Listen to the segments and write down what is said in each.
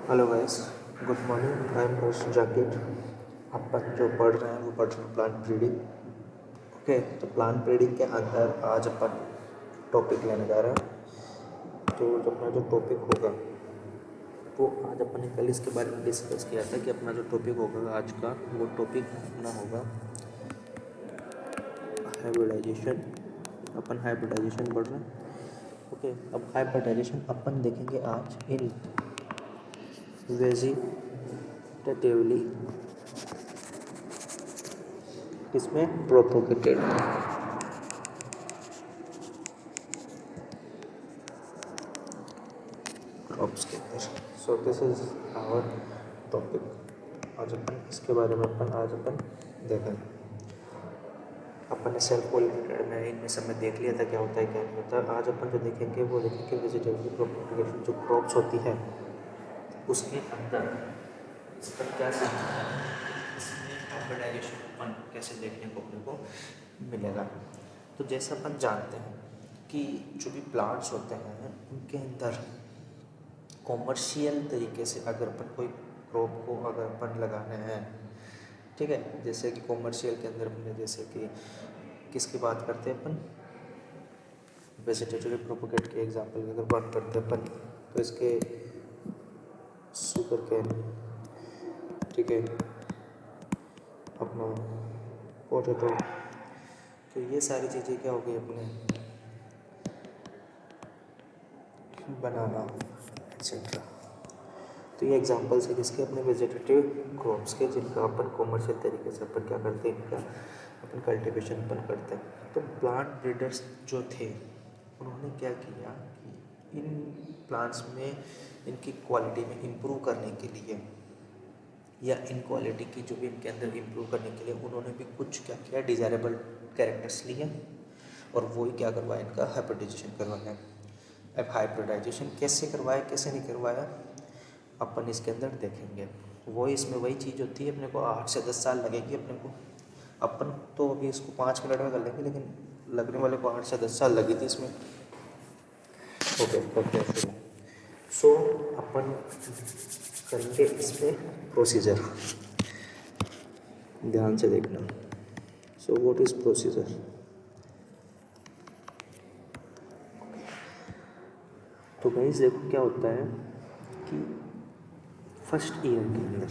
Hello guys, good morning. I am Harsh Zakir. अपन जो पढ़ रहे हैं वो पढ़ रहे हैं प्लांट ब्रीडिंग। ओके, तो प्लांट ब्रीडिंग के अंदर आज अपन टॉपिक लेने जा रहे हैं। तो जो अपना जो टॉपिक होगा वो आज अपन ने कल इसके बारे में डिस्कस किया था कि अपना जो टॉपिक होगा आज का वो टॉपिक अपना होगा हाइब्रिडाइजेशन। अपन हाइब्रिडाइजेशन पढ़ रहे हैं। ओके, अब हाइब्रिडाइजेशन अपन देखेंगे आज इन वेजिटेटिवली इसमें प्रोपोगेटेड। क्रॉप्स के अंदर। So this is our topic. आज अपन इसके बारे में आज अपन देखेंगे। अपन ने सेल्फ पोलिनेटेड में इनमें सब में देख लिया था क्या होता है क्या नहीं होता। आज अपन जो देखेंगे वो देखेंगे वेजिटेबल प्रोपोगेशन जो क्रॉप्स होती है उसके अंदर इसका क्या सीखना है, इसमें हाइब्रिडाइजेशन अपन कैसे देखने को अपने को मिलेगा। तो जैसे अपन जानते हैं कि जो भी प्लांट्स होते हैं उनके अंदर कॉमर्शियल तरीके से अगर अपन कोई क्रॉप को अगर अपन लगाने हैं, ठीक है, जैसे कि कॉमर्शियल के अंदर अपने जैसे कि किसकी बात करते हैं अपन, वेजिटेटिव प्रोपोगेट के एग्जांपल की अगर बात करते हैं अपन तो इसके शुगर कैन, ठीक है, अपना पोटैटो, तो ये सारी चीज़ें क्या हो गई अपने बनाना एक्सेट्रा। तो ये एग्जांपल्स है जिसके अपने वेजिटेटिव क्रॉप्स के जिनका अपन कॉमर्शियल तरीके से अपन क्या करते हैं, इनका अपन कल्टीवेशन अपन करते हैं। तो प्लांट ब्रीडर्स जो थे उन्होंने क्या किया कि इन प्लांट्स में इनकी क्वालिटी में इम्प्रूव करने के लिए या इन क्वालिटी की जो भी इनके अंदर इम्प्रूव करने के लिए उन्होंने भी कुछ क्या किया, डिज़ायरेबल कैरेक्टर्स लिए और वही क्या करवाया, इनका हाइब्रिडाइजेशन करवाया। अब हाइब्रिडाइजेशन कैसे करवाया कैसे नहीं करवाया अपन इसके अंदर देखेंगे। वो इसमें वही चीज़ होती है, अपने को 8 से 10 साल लगेगी अपने को। अपन तो अभी इसको 5 मिनट में कर लेंगे, लेकिन लगने वाले को 8 से 10 साल लगी थी इसमें। ओके, करते हैं शुरू। सो अपन करेंगे इसमें प्रोसीजर, ध्यान से देखना। So what is procedure. तो गाइस देखो क्या होता है कि फर्स्ट ईयर के अंदर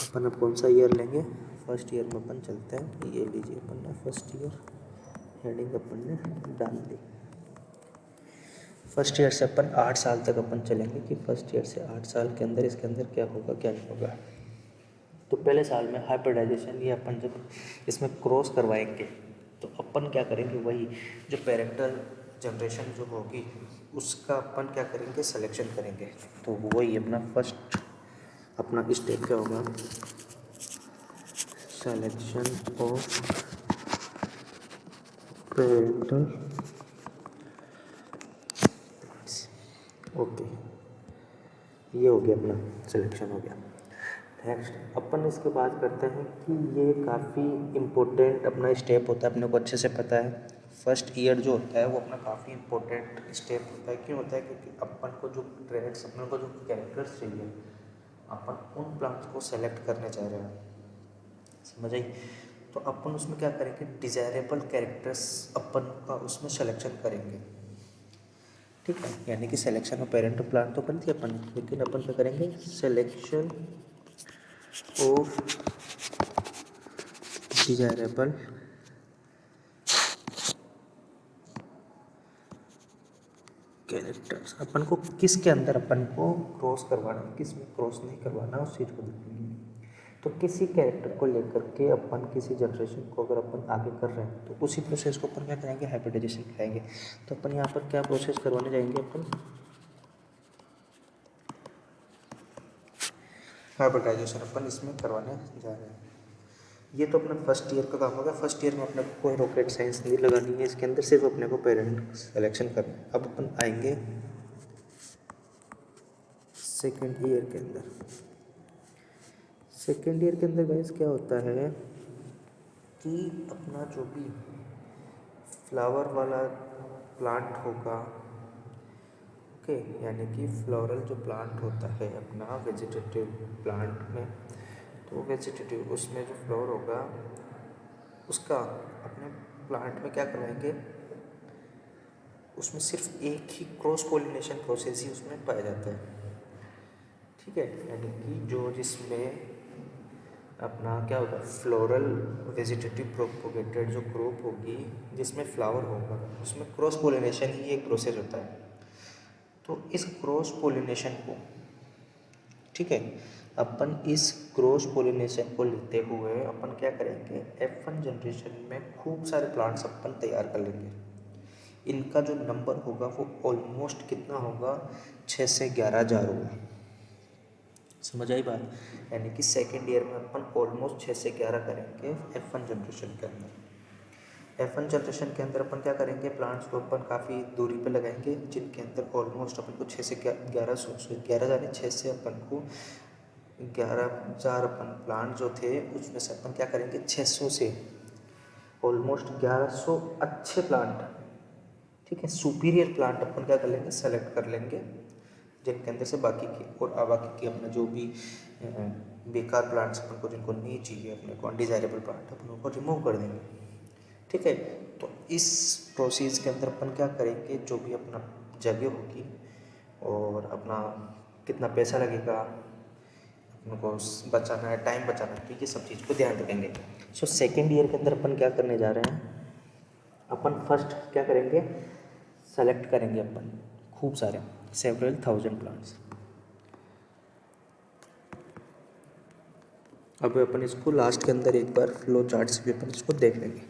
अपन अब कौन सा ईयर लेंगे, फर्स्ट ईयर में अपन चलते हैं। ये लीजिए अपन ने फर्स्ट ईयर हेडिंग अपन ने डाल दी। फर्स्ट ईयर से अपन 8 साल तक अपन चलेंगे कि फर्स्ट ईयर से 8 साल के अंदर इसके अंदर क्या होगा क्या नहीं होगा। तो पहले साल में हाइब्रिडाइजेशन ये अपन जब इसमें क्रॉस करवाएंगे तो अपन क्या करेंगे, वही जो पेरेंटल जनरेशन जो होगी उसका अपन क्या करेंगे, सिलेक्शन करेंगे। तो वही अपना फर्स्ट अपना स्टेप क्या होगा, सिलेक्शन ऑफ पेरेंटल। ओके, ये हो गया अपना सिलेक्शन हो गया। नेक्स्ट अपन इसके बाद करते हैं कि ये काफ़ी इम्पोर्टेंट अपना स्टेप होता है, अपने को अच्छे से पता है। फर्स्ट ईयर जो होता है वो अपना काफ़ी इम्पोर्टेंट स्टेप होता है। क्यों होता है, क्योंकि अपन को जो ट्रेड्स, अपन को जो कैरेक्टर्स चाहिए, अपन उन प्लांट्स को सेलेक्ट करने चाह रहे हैं, समझ आई। तो अपन उसमें क्या करेंगे, डिज़ायरेबल कैरेक्टर्स अपन का उसमें सिलेक्शन करेंगे, ठीक है। यानी कि सिलेक्शन ऑफ पेरेंट प्लांट तो कर दिया अपन, लेकिन अपन क्या करेंगे, सिलेक्शन ऑफ डिजायरेबल कैरेक्टर्स। अपन को किसके अंदर अपन को क्रॉस करवाना, किस में क्रॉस नहीं करवाना, उस चीज़ को देखेंगे। तो किसी कैरेक्टर को लेकर के अपन किसी जनरेशन को अगर अपन आगे कर रहे हैं तो उसी प्रोसेस को अपन क्या करेंगे, हाइब्रिडाइजेशन कराएंगे। तो अपन यहाँ पर क्या प्रोसेस करवाने जाएंगे, अपन हाइब्रिडाइजेशन अपन इसमें करवाने जा रहे हैं। ये तो अपना फर्स्ट ईयर का काम होगा। फर्स्ट ईयर में अपने को कोई रॉकेट साइंस नहीं लगानी है, इसके अंदर सिर्फ अपने को पेरेंट सिलेक्शन करना है। अब अपन आएंगे सेकेंड ईयर के अंदर। सेकेंड ईयर के अंदर गाइस क्या होता है कि अपना जो भी फ्लावर वाला प्लांट होगा, ओके, ओके, यानी कि फ्लोरल जो प्लांट होता है अपना वेजिटेटिव प्लांट में, तो वेजिटेटिव उसमें जो फ्लावर होगा उसका अपने प्लांट में क्या करवाएंगे, उसमें सिर्फ एक ही क्रॉस पोलिनेशन प्रोसेस ही उसमें पाया जाता है। ठीक है, यानी कि जो जिसमें अपना क्या होगा, फ्लोरल वेजिटेटिव प्रोपोगेटेड जो क्रॉप होगी जिसमें फ्लावर होगा, उसमें क्रॉस पोलिनेशन ही एक प्रोसेस होता है। तो इस क्रॉस पोलिनेशन को, ठीक है, अपन इस क्रॉस पोलिनेशन को लेते हुए अपन क्या करेंगे, F1 जनरेशन में खूब सारे प्लांट्स अपन तैयार कर लेंगे। इनका जो नंबर होगा वो ऑलमोस्ट कितना होगा, 6 से 11,000 होगा। समझ आई बात, यानी कि सेकेंड ईयर में अपन ऑलमोस्ट 6 से 11 करेंगे F1 जनरेशन के अंदर। F1 जनरेशन के अंदर अपन क्या करेंगे, प्लांट्स को अपन काफ़ी दूरी पे लगाएंगे जिनके अंदर ऑलमोस्ट अपन को 6 से 11,000 6 से अपन को 11,000 अपन प्लांट जो थे उसमें से अपन क्या करेंगे, 600 से ऑलमोस्ट 1100 अच्छे प्लांट, ठीक है, सुपीरियर प्लांट अपन क्या कर लेंगे, सेलेक्ट कर लेंगे, जिनके अंदर से बाकी के अपना जो भी बेकार प्लांट्स अपन को जिनको नहीं चाहिए, अपने को अनडिजायरेबल प्लांट अपन उनको रिमूव कर देंगे। ठीक है, तो इस प्रोसेस के अंदर अपन क्या करेंगे, जो भी अपना जगह होगी और अपना कितना पैसा लगेगा, अपन को बचाना है, टाइम बचाना है, ठीक है, सब चीज़ को ध्यान रखेंगे। सो सेकेंड ईयर के अंदर अपन क्या करने जा रहे हैं, अपन फर्स्ट क्या करेंगे, सेलेक्ट करेंगे अपन खूब सारे सेवरल थाउजेंड प्लांट्स। अब अपन इसको लास्ट के अंदर एक बार फ्लो चार्ट से भी अपन इसको देख लेंगे।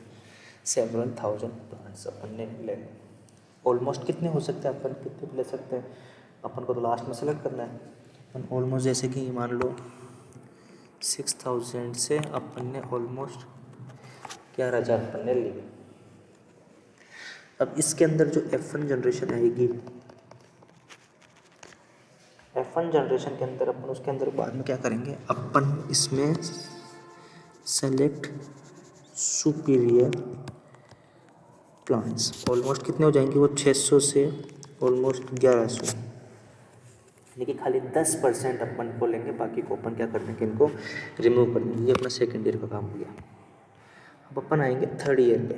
सेवरल थाउजेंड प्लांट्स अपन ने ले, ऑलमोस्ट कितने हो सकते हैं, अपन कितने ले सकते हैं, अपन को तो लास्ट में सेलेक्ट करना है। अपन ऑलमोस्ट जैसे कि मान लो 6,000 से अपन ने ऑलमोस्ट 11,000 अपन ने ली। अब इसके अंदर जो F1 जनरेशन आएगी, F1 जनरेशन के अंदर अपन उसके अंदर बाद में क्या करेंगे, अपन इसमें सेलेक्ट सुपीरियर प्लांट्स, ऑलमोस्ट कितने हो जाएंगे वो 600 से ऑलमोस्ट 1100, यानी कि खाली 10% अपन को लेंगे, बाकी को अपन क्या कर देंगे, इनको रिमूव कर देंगे। ये अपना सेकेंड ईयर का काम हो गया। अब अपन आएंगे थर्ड ईयर पे।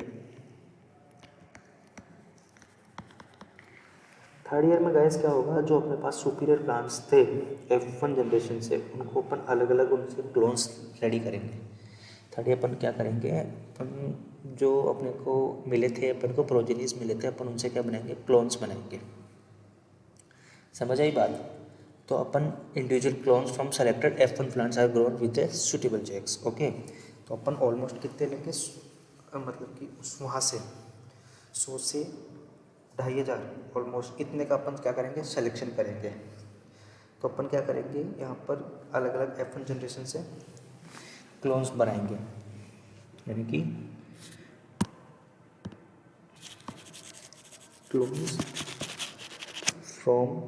थर्ड ईयर में गाइस क्या होगा, जो अपने पास सुपीरियर प्लांट्स थे F1 जनरेशन से, उनको अपन अलग अलग उनसे क्लोन्स रेडी करेंगे। थर्ड ईयर अपन क्या करेंगे, अपन जो अपने को मिले थे, अपन को प्रोजेनीज मिले थे, अपन उनसे क्या बनाएंगे, क्लोन्स बनाएंगे। समझ आई बात। तो अपन individual clones from selected F1 plants are grown with a suitable jacks. Okay, तो अपन ऑलमोस्ट कितने लेंगे, मतलब कि वहाँ से 100 से 2,500 ऑलमोस्ट इतने का अपन क्या करेंगे, सिलेक्शन करेंगे। तो अपन क्या करेंगे, यहाँ पर अलग अलग F1 जनरेशन से क्लोन्स बनाएंगे, यानी कि clones from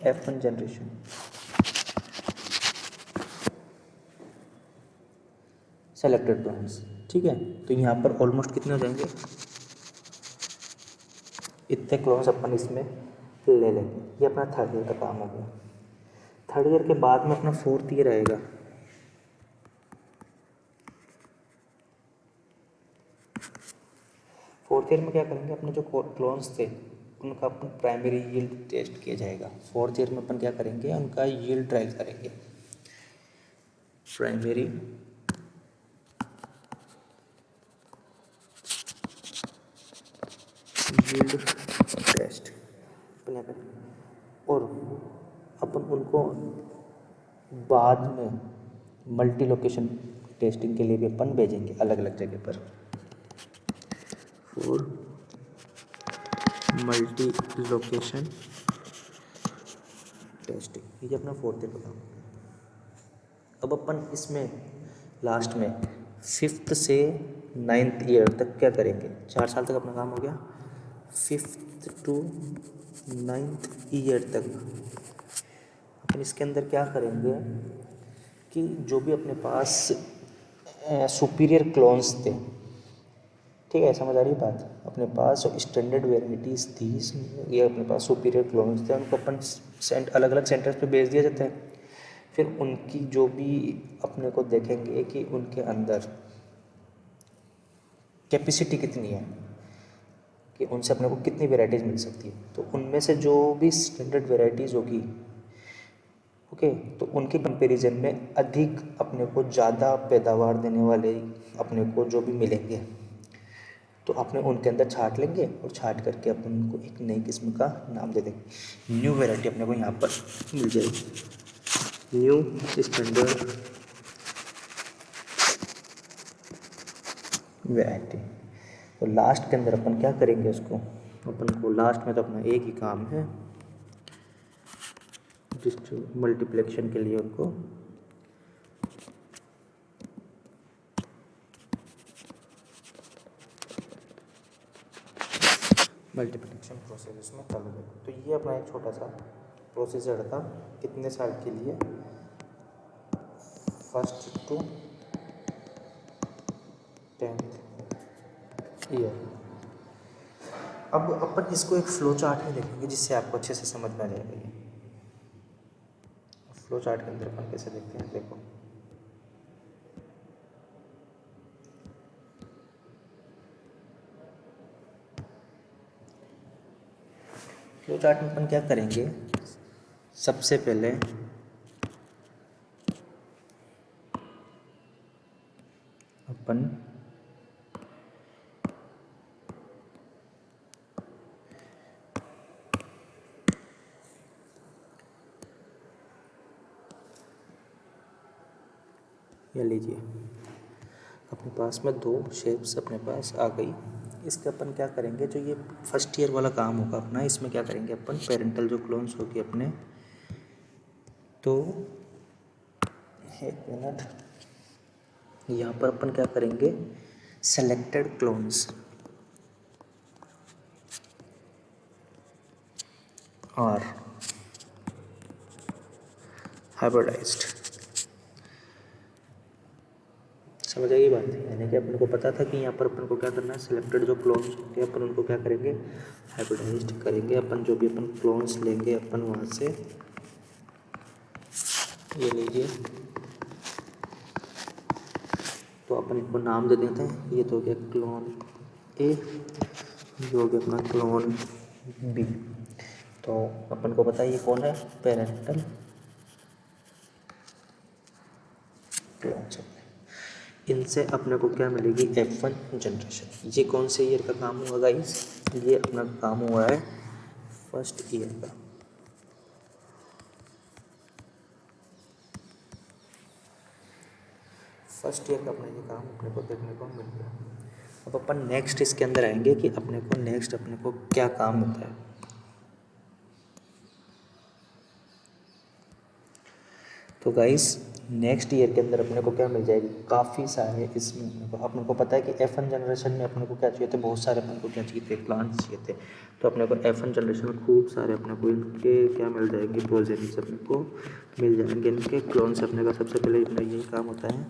F1 generation. Selected plants, ठीक है, तो यहाँ पर ऑलमोस्ट कितने हो जाएंगे, इतने क्लोन्स अपन इसमें ले लेंगे। ये अपना थर्ड ईयर का काम हो गया। थर्ड ईयर के बाद में अपना फोर्थ ईयर आएगा। फोर्थ ईयर में क्या करेंगे, अपने जो क्लोन्स थे उनका अपन प्राइमरी यील्ड टेस्ट किया जाएगा। फोर्थ ईयर में अपन क्या करेंगे, उनका यील्ड ट्राई करेंगे, प्राइमरी यील्ड टेस्ट अपन क्या करेंगे, और अपन उनको बाद में मल्टी लोकेशन टेस्टिंग के लिए भी अपन भेजेंगे अलग अलग जगह पर, फॉर मल्टी लोकेशन टेस्टिंग। ये अपना फोर्थ ईयर का काम। अब अपन इसमें लास्ट में 5th से 9th ईयर तक क्या करेंगे, 4 साल तक अपना काम हो गया। 5th to 9th ईयर तक अपन इसके अंदर क्या करेंगे कि जो भी अपने पास सुपीरियर क्लोन्स थे, ठीक है, समझ आ रही बात। अपने पास जो स्टैंडर्ड वेराइटीज़ थी, ये अपने पास सुपीरियर क्लोन्स थे, उनको अपन अलग अलग सेंटर्स पे भेज दिया जाता है। फिर उनकी जो भी अपने को देखेंगे कि उनके अंदर कैपेसिटी कितनी है, कि उनसे अपने को कितनी वेराइटीज़ मिल सकती है। तो उनमें से जो भी स्टैंडर्ड वेराइटीज़ होगी, ओके, तो उनके कंपैरिजन में अधिक अपने को ज़्यादा पैदावार देने वाले अपने को जो भी मिलेंगे, तो अपने उनके अंदर छांट लेंगे और छांट करके अपन उनको एक नई किस्म का नाम दे देंगे। न्यू वैरायटी अपने को यहाँ पर मिल जाएगी, न्यू स्टैंडर्ड वैरायटी। तो लास्ट के अंदर अपन क्या करेंगे, उसको अपन को लास्ट में तो अपना एक ही काम है, मल्टीप्लेक्शन के लिए उनको मल्टीप्लिकेशन प्रोसेस इसमें चालू है। तो ये अपना एक छोटा सा प्रोसीजर था, कितने साल के लिए, 1st to 10th ईयर। अब अपन इसको एक फ्लो चार्ट में देखेंगे जिससे आपको अच्छे से समझ में आ जाएगा। ये फ्लो चार्ट के अंदर अपन कैसे देखते हैं, देखो फ्लो चार्ट में अपन क्या करेंगे, सबसे पहले अपन ये लीजिए, अपने पास में 2 शेप्स अपने पास आ गई। इसका अपन क्या करेंगे, जो ये फर्स्ट ईयर वाला काम होगा अपना, इसमें क्या करेंगे अपन, पेरेंटल जो क्लोन्स होगी अपने, तो एक मिनट, यहाँ पर अपन क्या करेंगे, सेलेक्टेड क्लोन्स और हाइब्रिडाइज्ड। समझ आइए बात, यानी कि अपन को पता था कि यहाँ पर अपन को क्या करना है, सिलेक्टेड जो क्लोन्स होंगे अपन उनको क्या करेंगे, हाइब्रिडाइज्ड करेंगे। अपन जो भी अपन क्लोन्स लेंगे अपन वहाँ से, ये लीजिए, तो अपन इनको नाम दे देते हैं। ये तो हो गया क्लोन ए, ये हो गया अपना क्लोन बी। तो अपन को पता है ये कौन है, पेरेंटल क्लोन्स। इनसे अपने को क्या मिलेगी, F1 जनरेशन। ये कौन से ईयर का काम हुआ गाइस, ये अपना काम हुआ है 1st ईयर का। फर्स्ट ईयर का अपना ये काम अपने को देखने को मिल गया। अब अपन नेक्स्ट इसके अंदर आएंगे कि अपने को नेक्स्ट अपने को क्या काम होता है। तो गाइस नेक्स्ट ईयर के अंदर अपने को क्या मिल जाएगी, काफ़ी सारे इसमें अपने को पता है कि F1 जनरेशन में अपने को क्या चाहिए थे, बहुत सारे अपने को क्या चाहिए थे, प्लांट्स चाहिए थे। तो अपने को F1 जनरेशन में खूब सारे अपने को इनके क्या मिल जाएंगे, प्रोजेनिस अपने को मिल जाएंगे, इनके क्लोन्स। अपने का सबसे पहले अपना यही काम होता है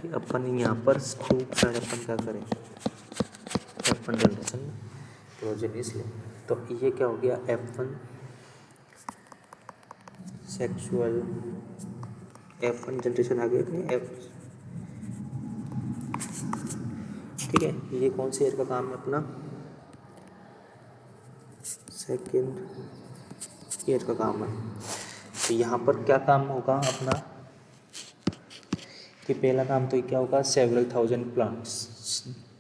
कि अपन यहाँ पर खूब सारे अपन क्या करें, F1 जनरेशन प्रोजेनिस लें। तो ये क्या हो गया, F1 सेक्सुअल, F1 जनरेशन आ गई अपनी F, ठीक है। ये कौन से ईयर का काम है अपना, 2nd ईयर का काम है। तो यहाँ पर क्या काम होगा अपना, कि पहला काम तो क्या होगा, several thousand प्लांट्स,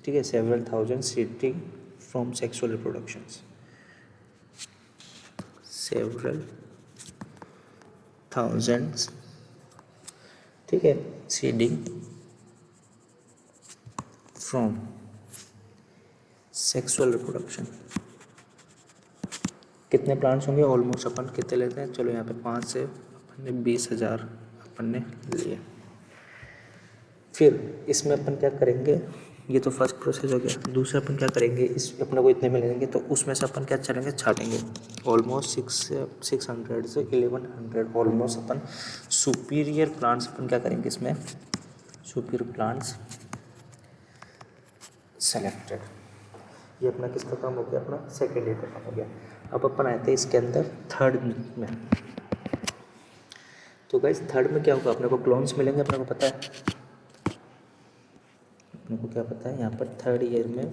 ठीक है, several thousand seedling from sexual reproductions, several thousands, ठीक है, सीडिंग फ्रॉम सेक्सुअल रिप्रोडक्शन। कितने प्लांट्स होंगे, ऑलमोस्ट अपन कितने लेते हैं, चलो यहाँ पे 5 से अपन ने 20,000 अपन ने लिए। फिर इसमें अपन क्या करेंगे, ये तो फर्स्ट प्रोसेस हो गया। दूसरा अपन क्या करेंगे, इस अपने को इतने मिलेंगे तो उसमें से अपन क्या चलेंगे, छाटेंगे ऑलमोस्ट 600 से 1100 ऑलमोस्ट अपन सुपीरियर प्लांट्स अपन क्या करेंगे, इसमें सुपीरियर प्लांट्स सेलेक्टेड। ये अपना किसका काम हो गया, अपना सेकेंड ईयर का काम हो गया। अब अपन आते हैं इसके अंदर थर्ड में। तो गाइस थर्ड में क्या होगा, अपने को क्लोन्स मिलेंगे, अपने को पता है, अपने को क्या पता है, यहाँ पर थर्ड ईयर में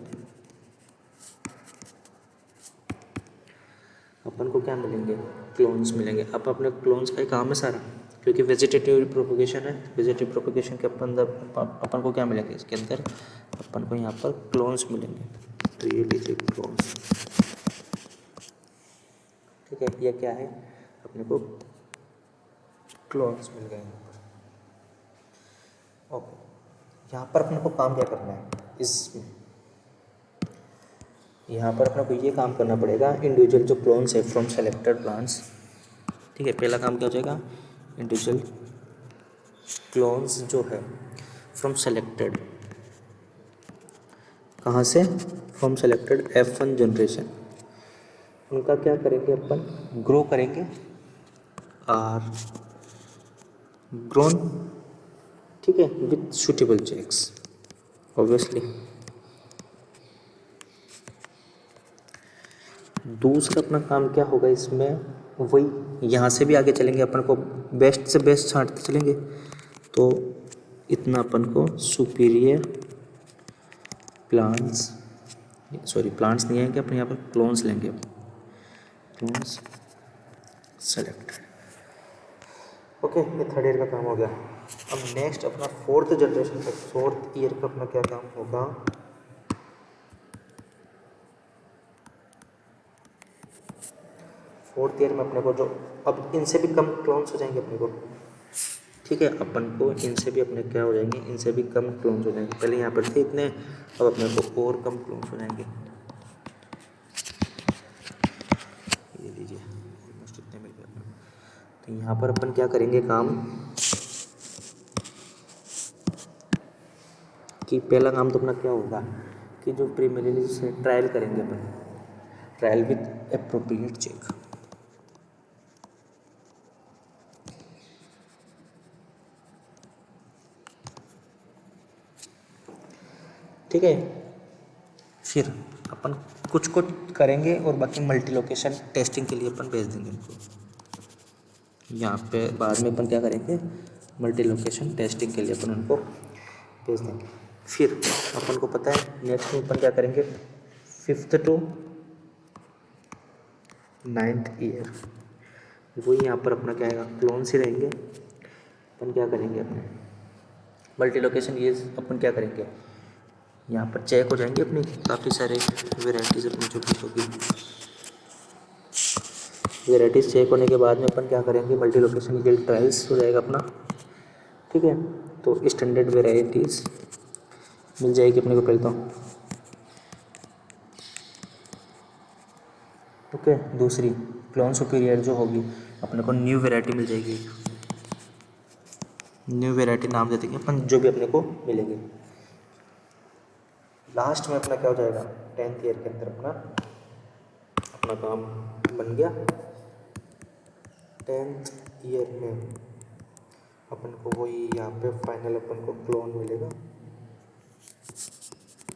अपन को क्या मिलेंगे, क्लोन्स मिलेंगे। अब अपने क्लोन्स का ही काम है सारा, क्योंकि वेजिटेटिव प्रोपोगेशन है। वेजिटेटिव प्रोपोगेशन के अपन को क्या मिलेंगे इसके अंदर, अपन को यहाँ पर क्लोन्स मिलेंगे। तो ये लीजिए क्लोन्स, ठीक है, ये क्या है, अपने को क्लोन्स मिल गए यहाँ पर। ओके, यहाँ पर अपने को काम क्या करना है, इसमें यहाँ पर अपने को ये काम करना पड़ेगा, इंडिविजुअल जो क्लोन्स है फ्रॉम सेलेक्टेड प्लांट्स, ठीक है। पहला काम क्या हो जाएगा, इंडिविजुअल क्लोन्स जो है फ्रॉम सेलेक्टेड, कहाँ से, फ्रॉम सेलेक्टेड F1 जनरेशन, उनका क्या करेंगे अपन, ग्रो करेंगे, आर ग्रोन, ठीक है, विथ सुटेबल चेक्स ऑब्वियसली। दूसरा अपना काम क्या होगा इसमें, वही यहाँ से भी आगे चलेंगे, अपन को बेस्ट से बेस्ट छांटते चलेंगे। तो इतना अपन को सुपीरियर प्लांट्स, सॉरी प्लांट्स नहीं आएंगे अपने यहाँ पर, क्लोन्स लेंगे, क्लोन्स सेलेक्टेड। ओके, ये थर्ड ईयर का काम हो गया। अब नेक्स्ट अपना फोर्थ जनरेशन का, फोर्थ ईयर का अपना क्या काम होगा, फोर्थ ईयर में अपने को जो, अब इनसे भी कम क्लोन्स हो जाएंगे अपने को, ठीक है, अपन को इनसे भी अपने क्या हो जाएंगे, इनसे भी कम क्लोन्स हो जाएंगे। पहले यहाँ पर थे इतने, अब अपने को और कम क्लोन्स हो जाएंगे। ये लीजिए ऑलमोस्ट इतने मिल गए अपने को। तो यहाँ पर अपन क्या करेंगे काम, कि पहला काम तो अपना क्या होगा, कि जो प्रीमिनरी से ट्रायल करेंगे अपन, ट्रायल विथ एप्रोप्रिएट चेक, ठीक है। फिर अपन कुछ कुछ करेंगे और बाकी मल्टी लोकेशन टेस्टिंग के लिए अपन भेज देंगे उनको। यहाँ पे बाद में अपन क्या करेंगे, मल्टी लोकेशन टेस्टिंग के लिए अपन उनको भेज देंगे। फिर अपन को पता है नेक्स्ट में अपन क्या करेंगे, 5th to 9th ईयर, वही यहाँ पर अपना क्या आएगा, क्लोन्स ही रहेंगे। अपन क्या करेंगे, अपने मल्टी लोकेशन ये अपन क्या करेंगे, यहाँ पर चेक हो जाएंगे अपनी काफ़ी सारे वेराइटीज़ अपनी जो भी होगी। वेराइटीज़ चेक होने के बाद में अपन क्या करेंगे, मल्टी लोकेशन यील्ड ट्रायल्स हो जाएगा अपना, ठीक है। तो स्टैंडर्ड वेराइटीज़ मिल जाएगी अपने को पहले तो, ओके। दूसरी क्लोन सुपीरियर जो होगी, अपने को न्यू वेराइटी मिल जाएगी, न्यू वेराइटी नाम दे देंगे अपन जो भी अपने को मिलेगी। लास्ट में अपना क्या हो जाएगा, 10th ईयर के अंदर अपना काम बन गया। 10th ईयर में अपन को वही यहाँ पे फाइनल अपन को क्लोन मिलेगा,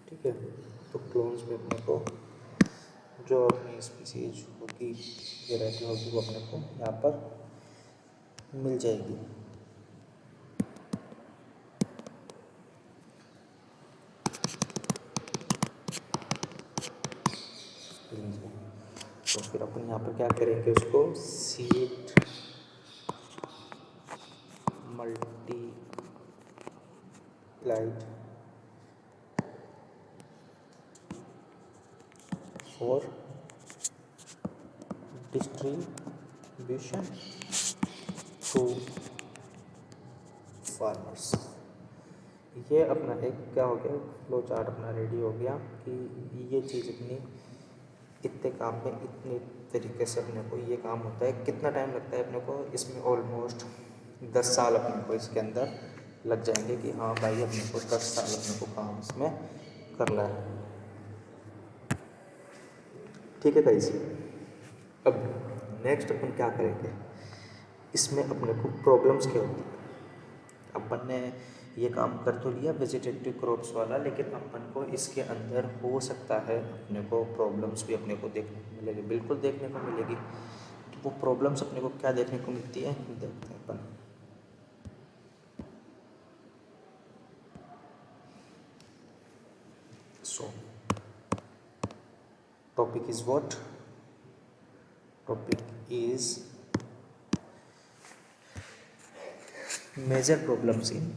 ठीक है। तो क्लोन्स में अपने को जो अपनी स्पीसीज होगी, वेराइटी होगी, वो अपने को यहाँ पर मिल जाएगी। तो फिर अपन यहाँ पर क्या करेंगे, उसको seed multiplied for distribution to farmers. ये अपना एक क्या हो गया, फ्लो चार्ट अपना रेडी हो गया कि ये चीज़ अपनी इतने काम में इतने तरीके से अपने को ये काम होता है। कितना टाइम लगता है अपने को इसमें, ऑलमोस्ट 10 साल अपने को इसके अंदर लग जाएंगे कि हाँ भाई अपने को 10 साल अपने को काम इसमें करना है, ठीक है गाइस। अब नेक्स्ट अपन क्या करेंगे, इसमें अपने को प्रॉब्लम्स क्या होती है। अपन ने ये काम कर तो लिया वेजिटेटिव क्रॉप्स वाला, लेकिन अपन को इसके अंदर हो सकता है अपने को प्रॉब्लम्स भी अपने को देखने को मिलेगी, बिल्कुल देखने को मिलेगी। तो वो प्रॉब्लम्स अपने को क्या देखने को मिलती है, देखते हैं अपन। So topic is what, topic is major problems in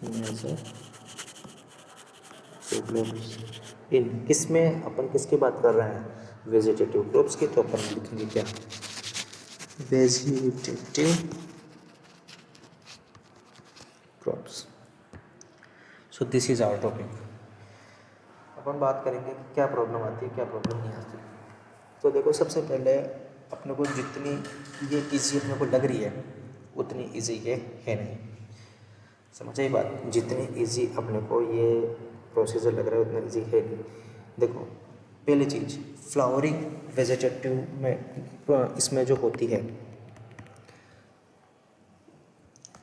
major problems in, किसमें अपन किसकी बात कर रहे हैं, वेजिटेटिव क्रॉप्स की। तो अपन लिखेंगे क्या, vegetative crops. So this is our topic. अपन बात करेंगे कि क्या प्रॉब्लम आती है, क्या प्रॉब्लम नहीं आती। तो देखो, सबसे पहले अपने को जितनी ये इजी अपने को लग रही है उतनी इजी ये है नहीं, समझे ये बात। जितनी इजी अपने को ये प्रोसीजर लग रहा है उतना इजी है नहीं। देखो, पहली चीज़, फ्लावरिंग वेजिटेटिव में इसमें जो होती है,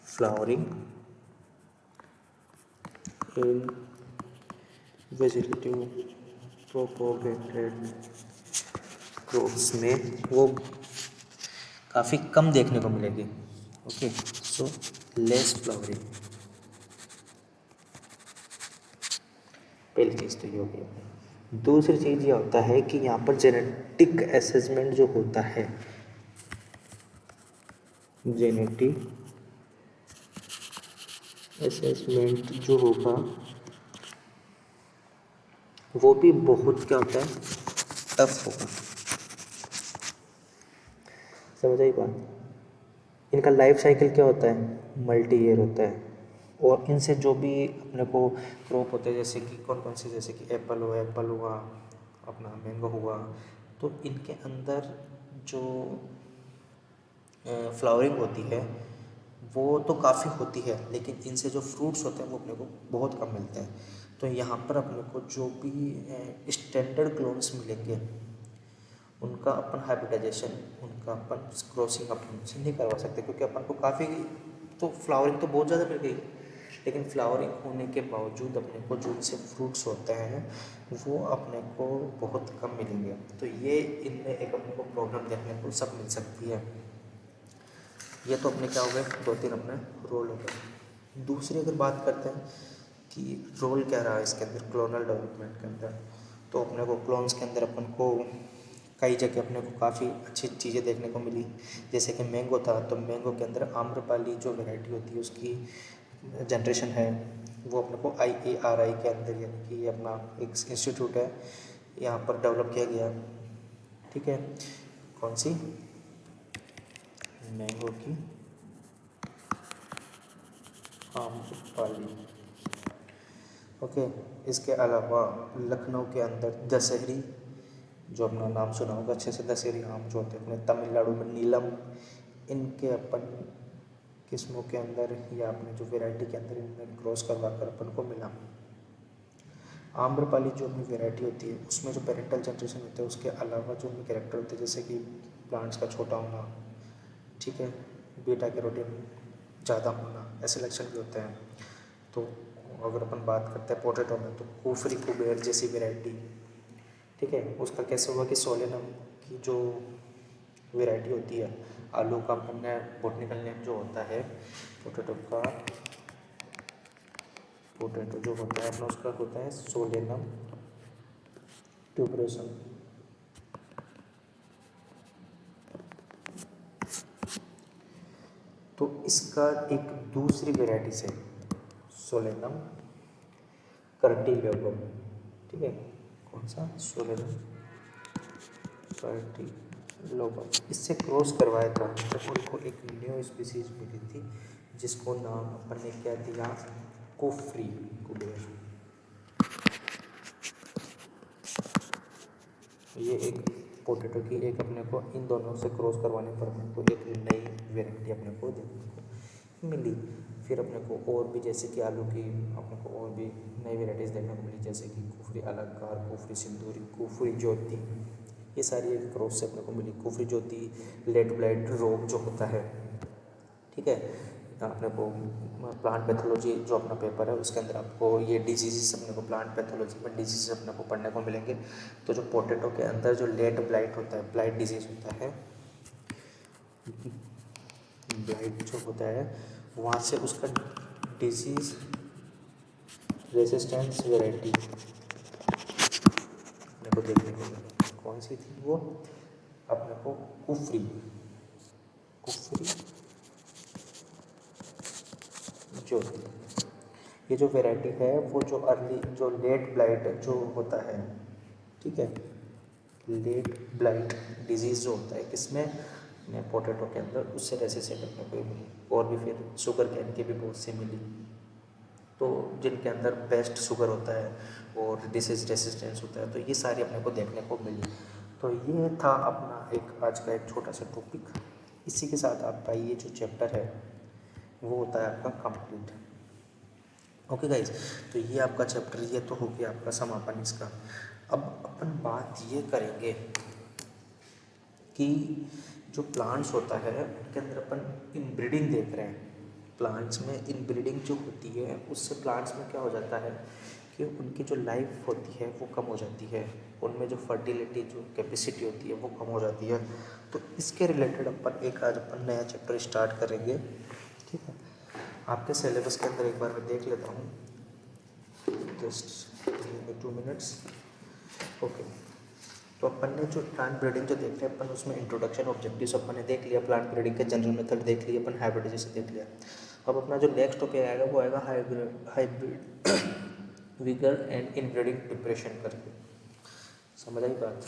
फ्लावरिंग इन वेजिटेटिव प्रोपोगेटेड क्रॉप्स में वो काफ़ी कम देखने को मिलेगी। ओके, सो लेस फ्लावरिंग, पहली चीज़ तो ये हो गई। दूसरी चीज़ ये होता है कि यहाँ पर जेनेटिक असेसमेंट जो होता है, जेनेटिक असेसमेंट जो होगा वो भी बहुत क्या होता है, टफ होगा, समझ आई बात। इनका लाइफ साइकिल क्या होता है, मल्टी ईयर होता है। और इनसे जो भी अपने को क्रॉप होते हैं, जैसे कि कौन कौन से, जैसे कि एप्पल हुआ, अपना मैंगो हुआ, तो इनके अंदर जो फ्लावरिंग होती है वो तो काफ़ी होती है, लेकिन इनसे जो फ्रूट्स होते हैं वो अपने को बहुत कम मिलते हैं। तो यहाँ पर अपने को जो भी स्टैंडर्ड क्लोन्स मिलेंगे उनका अपन हाइब्रिडाइजेशन, उनका अपन क्रॉसिंग अपन से नहीं करवा सकते, क्योंकि अपन को काफ़ी, तो फ्लावरिंग तो बहुत ज़्यादा मिल गई, लेकिन फ्लावरिंग होने के बावजूद अपने को जो इनसे फ्रूट्स होते हैं वो अपने को बहुत कम मिलेंगे। तो ये इनमें एक अपने को प्रॉब्लम देखने को सब मिल सकती है। ये तो अपने क्या हो गए, दो तीन अपने रोल हो गए। दूसरी अगर बात करते हैं कि रोल क्या रहा इसके अंदर, क्लोनल डेवलपमेंट के अंदर, तो अपने को क्लोन्स के अंदर अपन को कई जगह अपने को काफ़ी अच्छी चीज़ें देखने को मिली। जैसे कि मैंगो था, तो मैंगो के अंदर आम्रपाली जो वैरायटी होती है उसकी जनरेशन है वो अपने को IARI के अंदर, यानी कि ये अपना एक इंस्टीट्यूट है, यहाँ पर डेवलप किया गया। ठीक है, कौन सी, मैंगो की आम्रपाली। ओके, इसके अलावा लखनऊ के अंदर दशहरी, जो अपना नाम सुना होगा अच्छे से, दशहरी आम जो होते हैं अपने तमिलनाडु में, नीलम, इनके अपन किस्मों के अंदर या अपने जो वैरायटी के अंदर इनमें क्रॉस करवा कर अपन को मिला। आम्रपाली जो अपनी वैरायटी होती है उसमें जो पेरेंटल जनरेशन होता है उसके अलावा जो उनके कैरेक्टर होते हैं, जैसे कि प्लांट्स का छोटा होना, ठीक है, बीटा कैरोटीन ज़्यादा होना, ऐसे लक्षण भी होते हैं। तो अगर अपन बात करते हैं पोटैटो में, तो कुफरी कुबेर जैसी वैरायटी, ठीक है, उसका कैसे हुआ कि सोलेनम की जो वैरायटी होती है, आलू का अपने बॉटनिकल नेम जो होता है पोटैटो का, पोटैटो जो होता है अपना उसका होता है सोलेनम ट्यूबरोसम। तो इसका एक दूसरी वैरायटी से सोलेनम कर्टिलेबम, ठीक है, कौन सा, सोलेनम कर्टिलेबम, इससे क्रॉस करवाया था जब उनको एक न्यू स्पीसीज मिली थी जिसको नाम अपन ने क्या दिया, कुफरी कुबेर। ये एक पोटैटो की एक अपने को इन दोनों से क्रॉस करवाने पर अपने को एक नई वैरायटी अपने को देखने को मिली। फिर अपने को और भी, जैसे कि आलू की अपने को और भी नई वैरायटीज़ देखने को मिली, जैसे कि कुफरी अलंकार, कुफरी सिंदूरी, कुफरी ज्योति, ये सारी एक क्रॉस से अपने को मिली। कुफरी ज्योति, लेट ब्लाइट रोग जो होता है, ठीक है, अपने को प्लांट पैथोलॉजी जो अपना पेपर है उसके अंदर आपको ये डिजीज़ अपने को प्लांट पैथोलॉजी में डिजीज़ अपने को पढ़ने को मिलेंगे। तो जो पोटैटो के अंदर जो लेट ब्लाइट होता है, ब्लाइट डिजीज़ होता है, ब्लाइट जो होता है वहाँ से उसका डिजीज़ रेसिस्टेंस वेराइटी अपने को देखने को मिली। कौन सी थी वो? अपने को कुफरी ज्योति। ये जो वैरायटी है वो जो अर्ली जो लेट ब्लाइट जो होता है, ठीक है, लेट ब्लाइट डिजीज़ जो होता है किसमें, पोटैटो के अंदर, उससे रेसिस्टेंट अपने को मिली। और भी फिर शुगर कैन की भी बहुत सी मिली। तो जिनके अंदर बेस्ट शुगर होता है और डिसीज रेसिस्टेंस होता है, तो ये सारी अपने को देखने को मिली। तो ये था अपना एक आज का एक छोटा सा टॉपिक। इसी के साथ आपका ये जो चैप्टर है वो होता है आपका कंप्लीट। ओके गाइज, तो ये आपका चैप्टर ये तो हो गया आपका समापन इसका। अब अपन बात ये करेंगे कि जो प्लांट्स होता है उनके अंदर अपन इनब्रीडिंग देख रहे हैं। प्लांट्स में इनब्रीडिंग जो होती है उससे प्लांट्स में क्या हो जाता है कि उनकी जो लाइफ होती है वो कम हो जाती है, उनमें जो फर्टिलिटी जो कैपेसिटी होती है वो कम हो जाती है। तो इसके रिलेटेड अपन एक आज अपन नया चैप्टर स्टार्ट करेंगे, ठीक है। आपके सिलेबस के अंदर एक बार मैं देख लेता हूँ, जस्ट 2 मिनट्स। ओके, तो अपन ने जो प्लांट ब्रीडिंग जो देख रहे हैं अपन, उसमें इंट्रोडक्शन ऑब्जेक्टिव्स अपन ने देख लिया, प्लांट ब्रीडिंग के जनरल मेथड देख लिया अपन, हाइब्रिडाइजेशन देख लिया। अब अपना जो नेक्स्ट टॉपिक आएगा वो आएगा hybrid vigour and inbreeding preparation करके। समझ आई बात?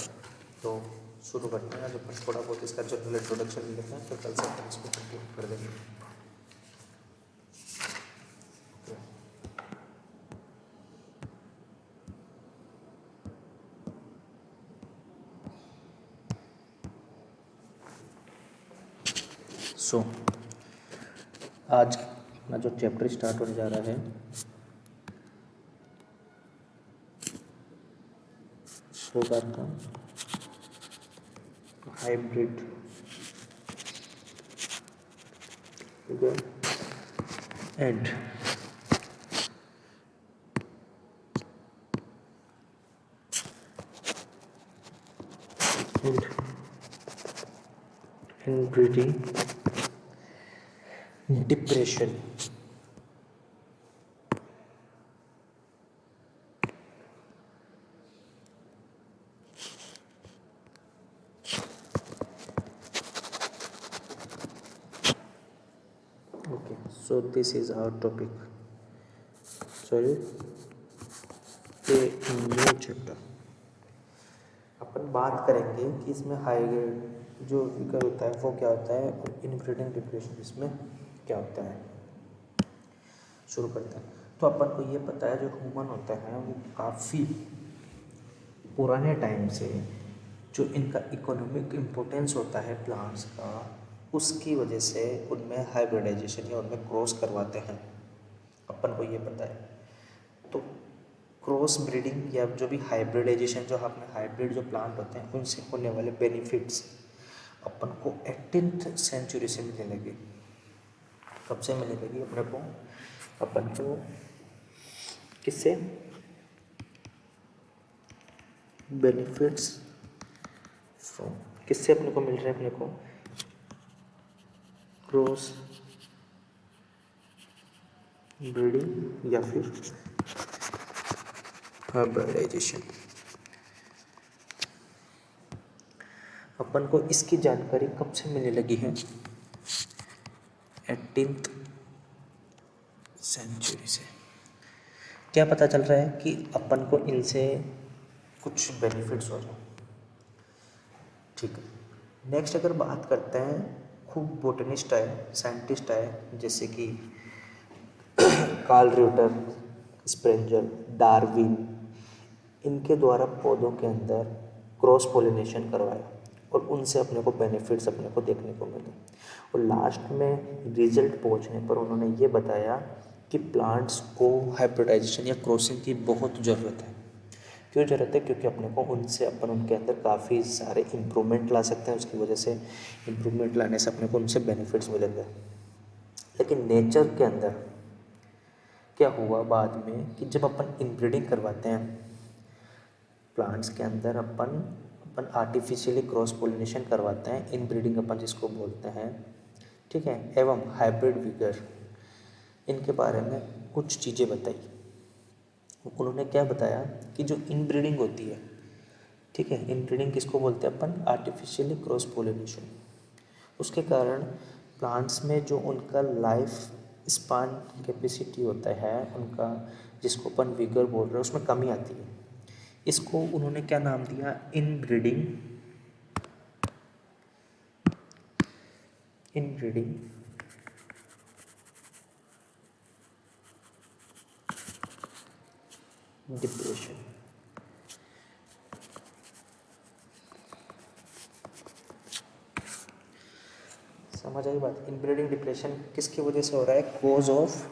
तो शुरू करते हैं। आज अपन थोड़ा बहुत इसका जनरल इंट्रोडक्शन लेते हैं, फिर कल से अपन इसको कंप्लीट कर देंगे। सो आज अपना जो चैप्टर स्टार्ट होने जा रहा है होगा आपका hybrid and inbreeding depression. Okay, so this is our topic. Sorry, a new chapter। अपन बात करेंगे कि इसमें हाइब्रिड जो विकर होता है वो क्या होता है और इनब्रीडिंग डिप्रेशन इसमें क्या होता है। शुरू करते हैं। तो अपन को ये पता है जो ह्यूमन होता है वो काफ़ी पुराने टाइम से जो इनका इकोनॉमिक इम्पोर्टेंस होता है प्लांट्स का, उसकी वजह से उनमें हाइब्रिडाइजेशन या उनमें क्रॉस करवाते हैं, अपन को ये पता है। तो क्रॉस ब्रीडिंग या जो भी हाइब्रिडाइजेशन जो आपने हाइब्रिड जो प्लांट होते हैं उनसे होने वाले बेनिफिट्स अपन को 18th सेंचुरी से मिलने लगे। कब से मिलने लगी अपने को? अपन को किससे बेनिफिट्स फ्रॉम, किससे अपने को मिल रहे हैं? अपने को क्रॉस ब्रीडिंग या फिर हाइब्रिडाइजेशन। अपन को इसकी जानकारी कब से मिलने लगी है? 18th सेंचुरी से। क्या पता चल रहा है कि अपन को इनसे कुछ बेनिफिट्स हो रहे हैं, ठीक है। नेक्स्ट अगर बात करते हैं, खूब बोटनिस्ट है, साइंटिस्ट है, जैसे कि कार्ल र्यूटर, स्प्रेंजर, डार्विन, इनके द्वारा पौधों के अंदर क्रॉस पोलिनेशन करवाया और उनसे अपने को बेनिफिट्स अपने को देखने को मिले। और लास्ट में रिजल्ट पहुंचने पर उन्होंने ये बताया कि प्लांट्स को हाइब्रिडाइजेशन या क्रॉसिंग की बहुत ज़रूरत है। क्यों ज़रूरत है? क्योंकि अपने को उनसे अपन उनके अंदर काफ़ी सारे इम्प्रूवमेंट ला सकते हैं, उसकी वजह से इम्प्रूवमेंट लाने से अपने को उनसे बेनिफिट्स मिलेंगे। लेकिन नेचर के अंदर क्या हुआ बाद में कि जब अपन इनब्रीडिंग करवाते हैं प्लांट्स के अंदर, अपन आर्टिफिशियली क्रॉस पोलिनेशन करवाते हैं, इनब्रीडिंग अपन जिसको बोलते हैं, ठीक है, एवं हाइब्रिड विगर, इनके बारे में कुछ चीज़ें बताई। उन्होंने क्या बताया कि जो इनब्रीडिंग होती है, ठीक है, इनब्रीडिंग किसको बोलते हैं अपन? Artificially cross pollination. उसके कारण प्लांट्स में जो उनका लाइफ स्पान कैपेसिटी होता है उनका, जिसको अपन विगर बोल रहे हैं, उसमें कमी आती है। इसको उन्होंने क्या नाम दिया? Inbreeding depression. समझ आई बात? इनब्रीडिंग डिप्रेशन किसकी वजह से हो रहा है? Cause of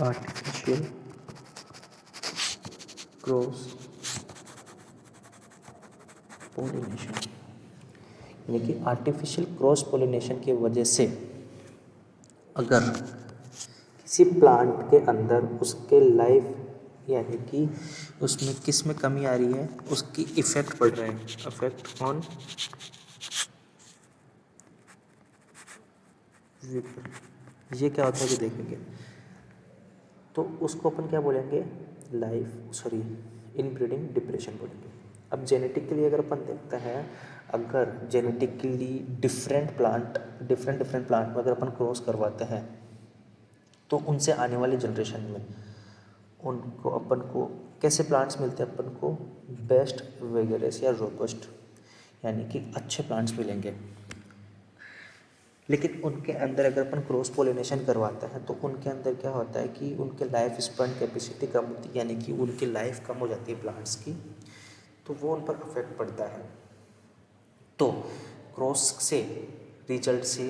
artificial cross pollination, यानी कि आर्टिफिशियल क्रॉस पोलिनेशन की वजह से अगर किसी प्लांट के अंदर उसके लाइफ, यानी कि उसमें किस में कमी आ रही है, उसकी इफ़ेक्ट पड़ रहा है, इफेक्ट ऑन ये क्या होता है कि देखेंगे तो उसको अपन क्या बोलेंगे? इनब्रीडिंग डिप्रेशन बोलेंगे। अब जेनेटिकली अगर अपन देखते हैं, अगर जेनेटिकली डिफरेंट प्लांट में अगर अपन क्रॉस करवाते हैं तो उनसे आने वाली जनरेशन में उनको अपन को कैसे प्लांट्स मिलते हैं? अपन को बेस्ट वेगरस या रोबस्ट, यानी कि अच्छे प्लांट्स मिलेंगे। लेकिन उनके अंदर अगर अपन क्रॉस पोलिनेशन करवाते हैं तो उनके अंदर क्या होता है कि उनके लाइफ स्पैन कैपेसिटी कम होती है, यानी कि उनकी लाइफ कम हो जाती है प्लांट्स की, तो वो उन पर अफेक्ट पड़ता है। तो क्रॉस से रिजल्ट से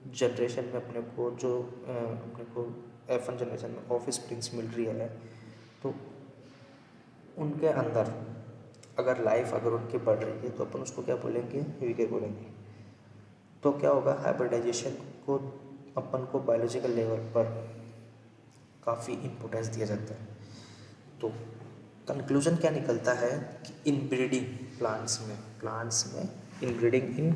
जनरेशन में अपने को F1 जनरेशन में ऑफ स्प्रिंग्स मिल रही है, तो उनके अंदर अगर लाइफ अगर उनकी बढ़ रही है तो अपन उसको क्या बोलेंगे? वीगर बोलेंगे। तो क्या होगा? हाइब्रिडाइजेशन को अपन को बायोलॉजिकल लेवल पर काफ़ी इम्पोर्टेंस दिया जाता है। तो कंक्लूजन क्या निकलता है कि इनब्रीडिंग प्लांट्स में इनब्रीडिंग इन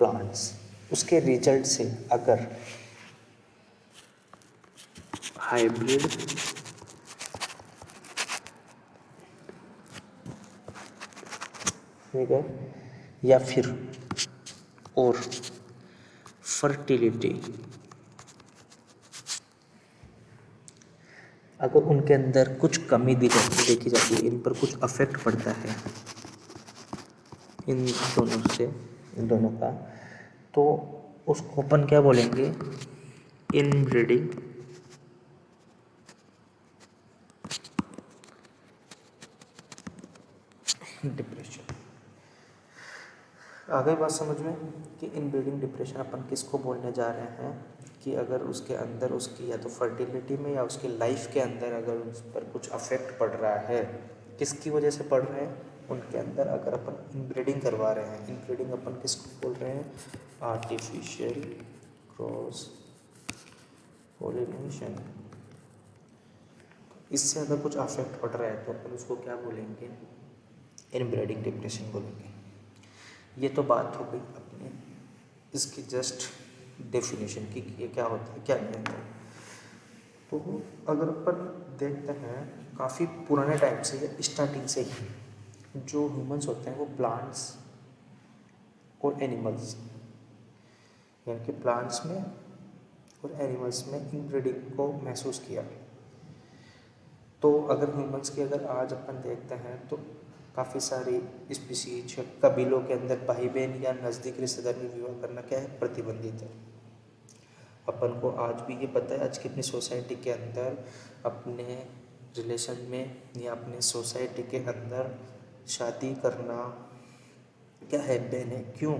प्लांट्स उसके रिजल्ट से अगर हाइब्रिड या फिर और फर्टिलिटी अगर उनके अंदर कुछ कमी देखी जाती है, इन पर कुछ अफेक्ट पड़ता है इन दोनों का, तो उसको अपन क्या बोलेंगे? Inbreeding depression. आ गई बात समझ में कि इनब्रीडिंग डिप्रेशन अपन किसको बोलने जा रहे हैं? कि अगर उसके अंदर उसकी या तो फर्टिलिटी में या उसकी लाइफ के अंदर अगर उस पर कुछ अफेक्ट पड़ रहा है, किसकी वजह से पड़ रहे हैं? उनके अंदर अगर अपन इनब्रीडिंग करवा रहे हैं, इनब्रीडिंग अपन किसको बोल रहे हैं? Artificial cross pollination. इससे अगर कुछ अफेक्ट पड़ रहा है तो अपन उसको क्या बोलेंगे? इनब्रीडिंग डिप्रेशन बोलेंगे। ये तो बात हो गई अपने इसकी जस्ट डेफिनेशन की कि ये क्या होता है, क्या नहीं होता है। तो अगर अपन देखते हैं काफ़ी पुराने टाइम से या स्टार्टिंग से ही जो ह्यूमंस होते हैं वो प्लांट्स और एनिमल्स, यानी कि प्लांट्स में और एनिमल्स में इनब्रीडिंग को महसूस किया। तो अगर ह्यूमंस की अगर आज अपन देखते हैं तो काफ़ी सारी स्पीसीज कबीलों के अंदर भाई बहन या नज़दीक रिश्तेदार में विवाह करना क्या है? प्रतिबंधित है। अपन को आज भी ये पता है आज की अपनी सोसाइटी के अंदर अपने रिलेशन में या अपने सोसाइटी के अंदर शादी करना क्या है, बैन है। क्यों?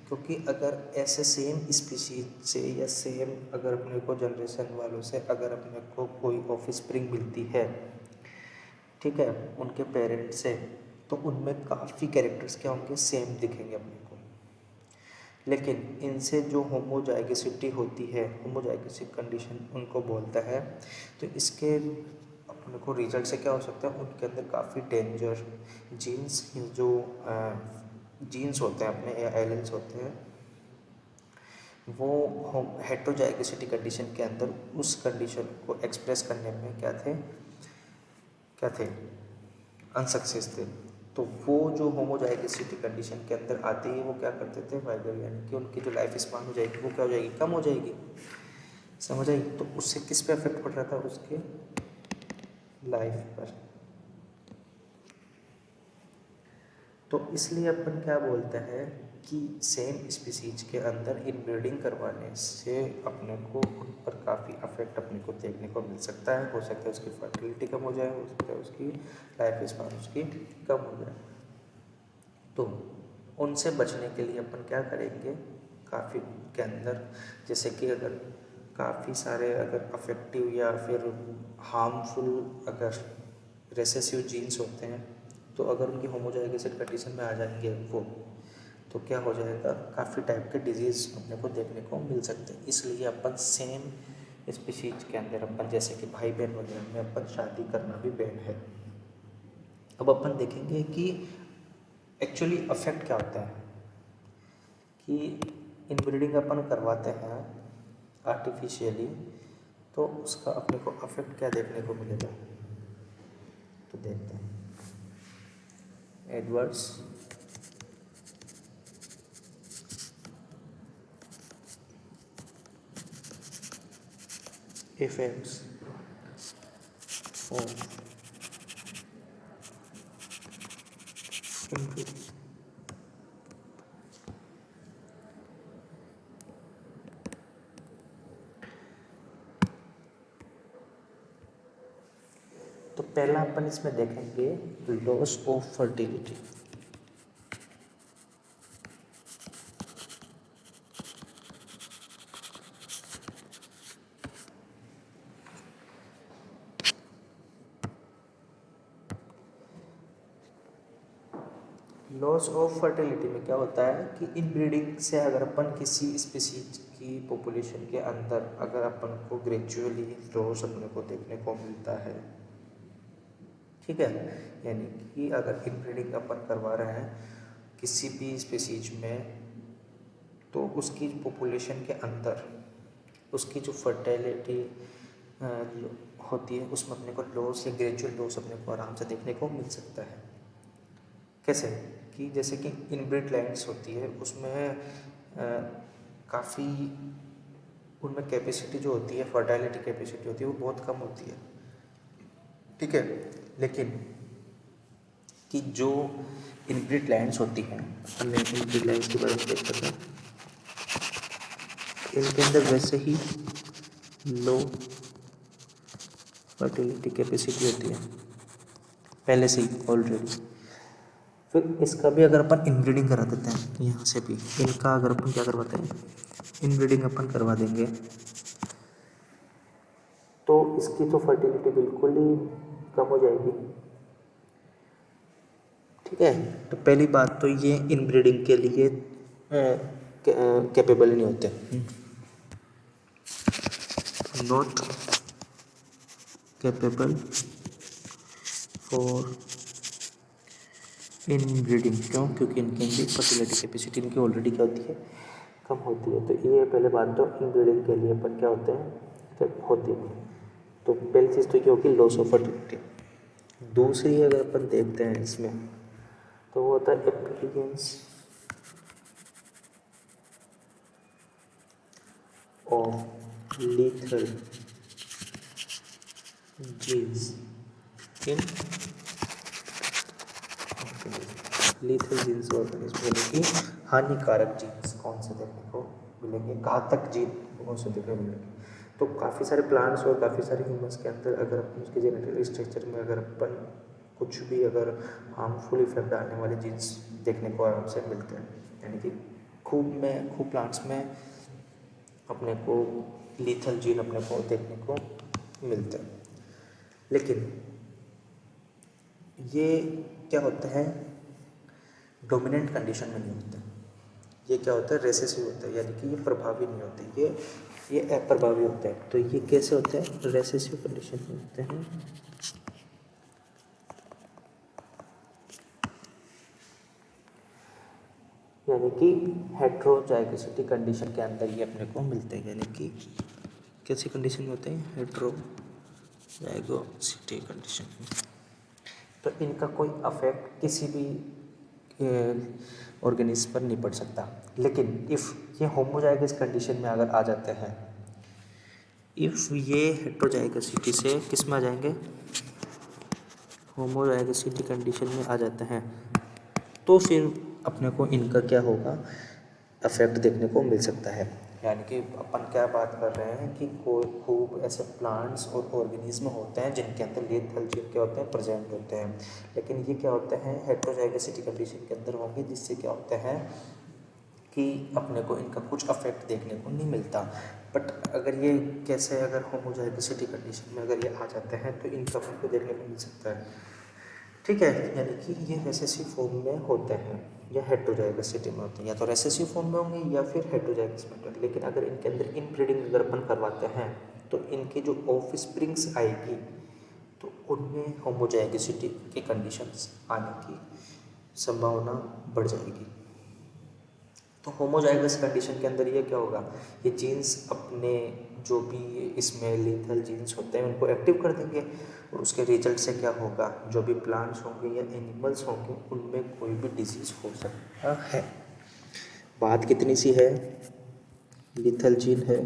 क्योंकि अगर ऐसे सेम स्पीशीज से या सेम अगर अपने को जनरेशन वालों से अगर अपने को कोई ऑफस्प्रिंग मिलती है, ठीक है, उनके पेरेंट्स से, तो उनमें काफ़ी कैरेक्टर्स क्या होंगे, सेम दिखेंगे अपने को। लेकिन इनसे जो होमोजाइगोसिटी होती है, होमोजाइगोसिक कंडीशन उनको बोलता है, तो इसके अपने को रिजल्ट से क्या हो सकता है, उनके अंदर काफ़ी डेंजर जीन्स, जो जीन्स होते हैं अपने या एलियंस होते हैं, वो हेट्रोजाइगोसिटी कंडीशन के अंदर उस कंडीशन को एक्सप्रेस करने में क्या थे, अनसक्सेस थे। तो वो जो होमोजाइगोसिटी कंडीशन के अंदर आते ही वो क्या करते थे, वाइगर, यानी कि उनकी जो लाइफ स्पान हो जाएगी वो क्या हो जाएगी, कम हो जाएगी। समझ आई? तो उससे किस पे इफेक्ट पड़ रहा था, उसके लाइफ पर। तो इसलिए अपन क्या बोलते हैं कि सेम स्पीसीज के अंदर इनब्रीडिंग करवाने से अपने को उन पर काफ़ी अफेक्ट अपने को देखने को मिल सकता है। हो सकता है उसकी फर्टिलिटी कम हो जाए, हो सकता है उसकी लाइफ स्पान उसकी कम हो जाए। तो उनसे बचने के लिए अपन क्या करेंगे, काफ़ी के अंदर जैसे कि अगर काफ़ी सारे अगर अफेक्टिव या फिर हार्मफुल अगर रेसेसिव जीन्स होते हैं, तो अगर उनकी होमोजाइगोसिस कंडीशन में आ जाएंगे वो, तो क्या हो जाएगा, काफ़ी टाइप के डिजीज़ अपने को देखने को मिल सकते हैं। इसलिए अपन सेम स्पीशीज के अंदर अपन जैसे कि भाई बहन वगैरह में अपन शादी करना भी बैन है। अब अपन देखेंगे कि एक्चुअली अफेक्ट क्या होता है, कि इनब्रीडिंग अपन करवाते हैं आर्टिफिशियली, तो उसका अपने को अफेक्ट क्या देखने को मिलेगा, तो देखते हैं। Adverse effects of inbreeding. तो पहला अपन इसमें देखेंगे loss of fertility. Loss of fertility में क्या होता है कि इनब्रीडिंग से अगर अपन किसी स्पीसीज की पॉपुलेशन के अंदर अगर अपन को ग्रेजुअली लॉस अपने को देखने को मिलता है, ठीक है, यानी कि अगर इनब्रीडिंग अपन करवा रहे हैं किसी भी स्पीसीज में, तो उसकी पॉपुलेशन के अंदर उसकी जो फर्टिलिटी होती है उसमें अपने को लॉस या ग्रेजुअल लॉस अपने को आराम से देखने को मिल सकता है। कैसे? कि जैसे कि इनब्रीड लैंड्स होती है उसमें काफ़ी उनमें कैपेसिटी जो होती है, फर्टिलिटी कैपेसिटी होती है वो बहुत कम होती है, ठीक है। लेकिन कि जो इनब्रीड लैंड्स होती हैं, इनब्रीड लैंड्स के बारे में देख सकते हैं, इनके अंदर वैसे ही लो फर्टिलिटी कैपेसिटी होती है पहले से ही ऑलरेडी। फिर इसका भी अगर अपन इनब्रीडिंग करा देते हैं, यहाँ से भी इनका अगर अपन क्या करवाते हैं, इनब्रीडिंग अपन करवा देंगे, तो इसकी तो फर्टिलिटी बिल्कुल ही कम हो जाएगी, ठीक है। तो पहली बात तो ये इनब्रीडिंग के लिए कैपेबल नहीं होते, नॉट कैपेबल फॉर इनब्रीडिंग। क्यों? क्योंकि इनकी फर्टिलिटी कैपेसिटी इनकी ऑलरेडी क्या होती है, कम होती है। तो ये पहले बात तो इनब्रीडिंग के लिए अपन क्या होते हैं, होती है। तो पहली चीज़ तो ये होगी लॉस ऑफ फर्टिलिटी। दूसरी अगर अपन देखते हैं इसमें, तो वो होता है applications of lethal genes in lethal genes organism, यानी कि हानिकारक जीन्स कौन से देखने को मिलेंगे, घातक जीन कौन से देखने को मिलेंगे। तो काफ़ी सारे प्लांट्स और काफ़ी सारे ह्यूमन्स के अंदर अगर अपन उसके जेनेटिक स्ट्रक्चर में अगर अपन कुछ भी अगर हार्मफुल इफेक्ट डालने वाले जीन्स देखने को आराम से मिलते हैं, यानी कि खूब प्लांट्स में अपने को लीथल जीन अपने को देखने को मिलते हैं। लेकिन ये क्या होता है, डोमिनेंट कंडीशन में नहीं होता है। ये क्या होता है, रेसेसिव होता है, यानी कि ये प्रभावी नहीं होते, ये अप्रभावी होता है। तो ये कैसे होता है, रेसेसिव कंडीशन में होते हैं। यानी कि हेट्रोजाइगोसिटी कंडीशन के अंदर ये अपने को मिलते हैं, यानी कि कैसी कंडीशन में होते हैं, हेट्रोजाइगोसिटी कंडीशन में। तो इनका कोई अफेक्ट किसी भी ऑर्गेनिज्म पर नहीं पड़ सकता। लेकिन इफ़ ये होमोजाइगस कंडीशन में अगर आ जाते हैं, इफ़ ये हेट्रोजाइगोसिटी से किस में आ जाएंगे, होमोजाइगोसिटी कंडीशन में आ जाते हैं, तो फिर अपने को इनका क्या होगा, अफेक्ट देखने को मिल सकता है। यानी कि अपन क्या बात कर रहे हैं कि कोई खूब ऐसे प्लांट्स और ऑर्गेनिज्म होते हैं जिनके अंदर लीथल जीन क्या होते हैं, प्रेजेंट होते हैं। लेकिन ये क्या होते हैं, हेट्रोजाइगोसिटी कंडीशन के अंदर होंगे, जिससे क्या होता है कि अपने को इनका कुछ अफेक्ट देखने को नहीं मिलता। बट अगर ये कैसे, अगर होमोजाइगोसिटी कंडीशन में अगर ये आ जाते हैं तो इनका अपने को देखने को मिल सकता है। ठीक है, यानी कि ये रेसेसिव फॉर्म में होते हैं या हेट्रोजाइगोसिटी में होते हैं, या तो रेसेसिव फॉर्म में होंगे या फिर हेट्रोजाइगस में होंगे। लेकिन अगर इनके अंदर इनब्रीडिंग अगर अपन करवाते हैं तो इनकी जो ऑफ स्प्रिंग्स आएगी तो उनमें होमोजाइगोसिटी की कंडीशंस आने की संभावना बढ़ जाएगी। तो होमोजाइगस कंडीशन के अंदर ये क्या होगा, ये जीन्स अपने जो भी इसमें लीथल जीन्स होते हैं उनको एक्टिव कर देंगे, और उसके रिजल्ट से क्या होगा, जो भी प्लांट्स होंगे या एनिमल्स होंगे उनमें कोई भी डिजीज़ हो सकता है। बात कितनी सी है, लीथल जीन है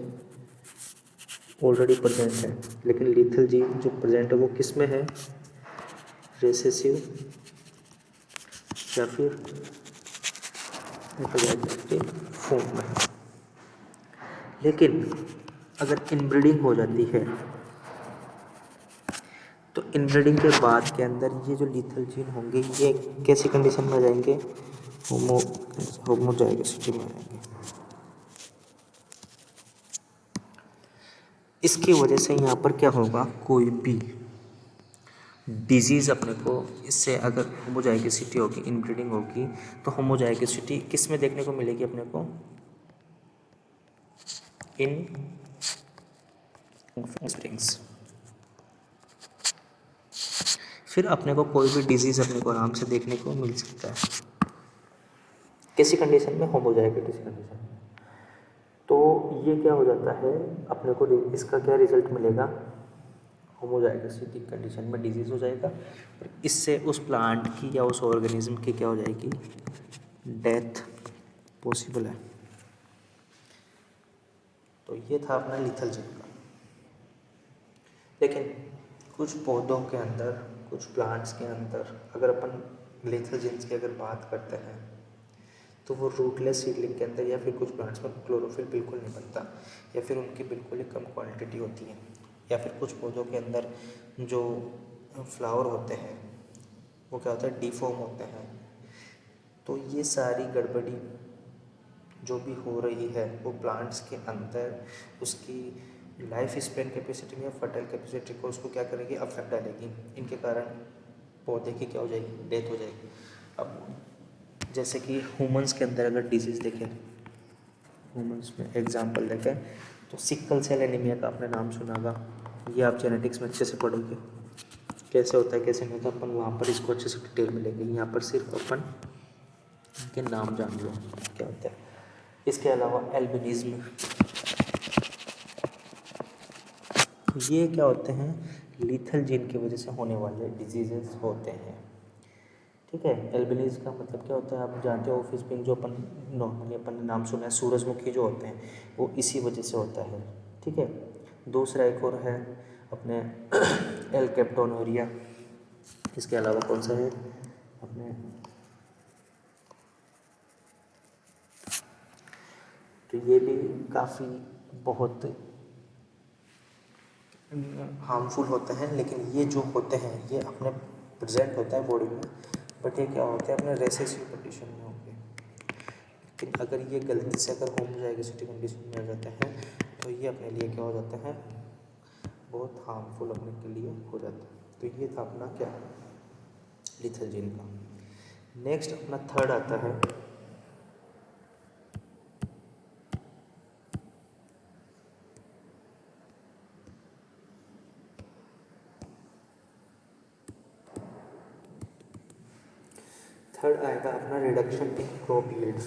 ऑलरेडी प्रेजेंट है, लेकिन लीथल जीन जो प्रेजेंट है वो किस में है, रेसेसिव या फिर फॉर्म में। लेकिन अगर इनब्रीडिंग हो जाती है तो इनब्रीडिंग के बाद के अंदर ये जो लीथल जीन होंगे ये कैसी कंडीशन में आ जाएंगे, होमोजाइगोसिटी में आ जाएंगे। इसकी वजह से यहाँ पर क्या होगा, कोई भी डिजीज़ अपने को इससे अगर होमोजाइगोसिटी होगी, इनब्रीडिंग होगी, तो होमोजाइगोसिटी किस में देखने को मिलेगी अपने को, इन स्प्रिंग्स। फिर अपने को कोई भी डिजीज़ अपने को आराम से देखने को मिल सकता है। किसी कंडीशन में, होमोजाइगोसिटी कंडीशन में। तो ये क्या हो जाता है, अपने को इसका क्या रिजल्ट मिलेगा, होमोजाइगोसिटी कंडीशन में डिजीज़ हो जाएगा, और इससे उस प्लांट की या उस ऑर्गेनिज्म की क्या हो जाएगी, डेथ पॉसिबल है। तो ये था अपना लीथल जीन का। लेकिन कुछ पौधों के अंदर, कुछ प्लांट्स के अंदर अगर अपन लीथल जीन्स की अगर बात करते हैं तो वो रूटलेस सीडलिंग के अंदर या फिर कुछ प्लांट्स में क्लोरोफिल बिल्कुल नहीं बनता, या फिर उनकी बिल्कुल ही कम क्वांटिटी होती है, या फिर कुछ पौधों के अंदर जो फ्लावर होते हैं वो क्या होता है, डिफॉर्म होते हैं। तो ये सारी गड़बड़ी जो भी हो रही है वो प्लांट्स के अंदर उसकी लाइफ स्पेन कैपेसिटी में या फर्टाइल कैपेसिटी को उसको क्या करेगी, अफेक्ट डालेगी। इनके कारण पौधे की क्या हो जाएगी, डेथ हो जाएगी। अब जैसे कि ह्यूमंस के अंदर अगर डिजीज़ देखें, ह्यूमंस में एग्जांपल देखें तो सिकल सेल एनीमिया का आपने नाम सुना होगा, ये आप जेनेटिक्स में अच्छे से पढ़ोगे कैसे होता है कैसे नहीं होता, अपन वहाँ पर इसको अच्छे से डिटेल में लेंगे। यहाँ पर सिर्फ अपन इनके नाम जान लो क्या होता है। इसके अलावा एल्बिनिज्म, ये क्या होते हैं, लीथल जीन की वजह से होने वाले डिजीजेस होते हैं। ठीक है, एल्बिनिज का मतलब क्या होता है, आप जानते हो, ऑफिस पिंग जो अपन नॉर्मली अपन नाम सुना है, सूरजमुखी जो होते हैं वो इसी वजह से होता है। ठीक है, दूसरा एक और है अपने एल कैप्टोनोरिया। इसके अलावा कौन सा है अपने, तो ये भी काफ़ी बहुत हार्मफुल होते हैं। लेकिन ये जो होते हैं ये अपने प्रेजेंट होता है बॉडी में, बट ये क्या होता है अपने रेसेसिव कंडीशन में होंगे। लेकिन अगर ये गलती से अगर होमोजाइगोसिटी कंडीशन में आ जाता है तो ये अपने लिए क्या हो जाता है, बहुत हार्मफुल अपने के लिए हो जाता है। तो ये था अपना क्या, लीथल जीन का। नेक्स्ट अपना थर्ड आता है थर्ड आएगा अपना रिडक्शन इन क्रॉप यील्ड्स।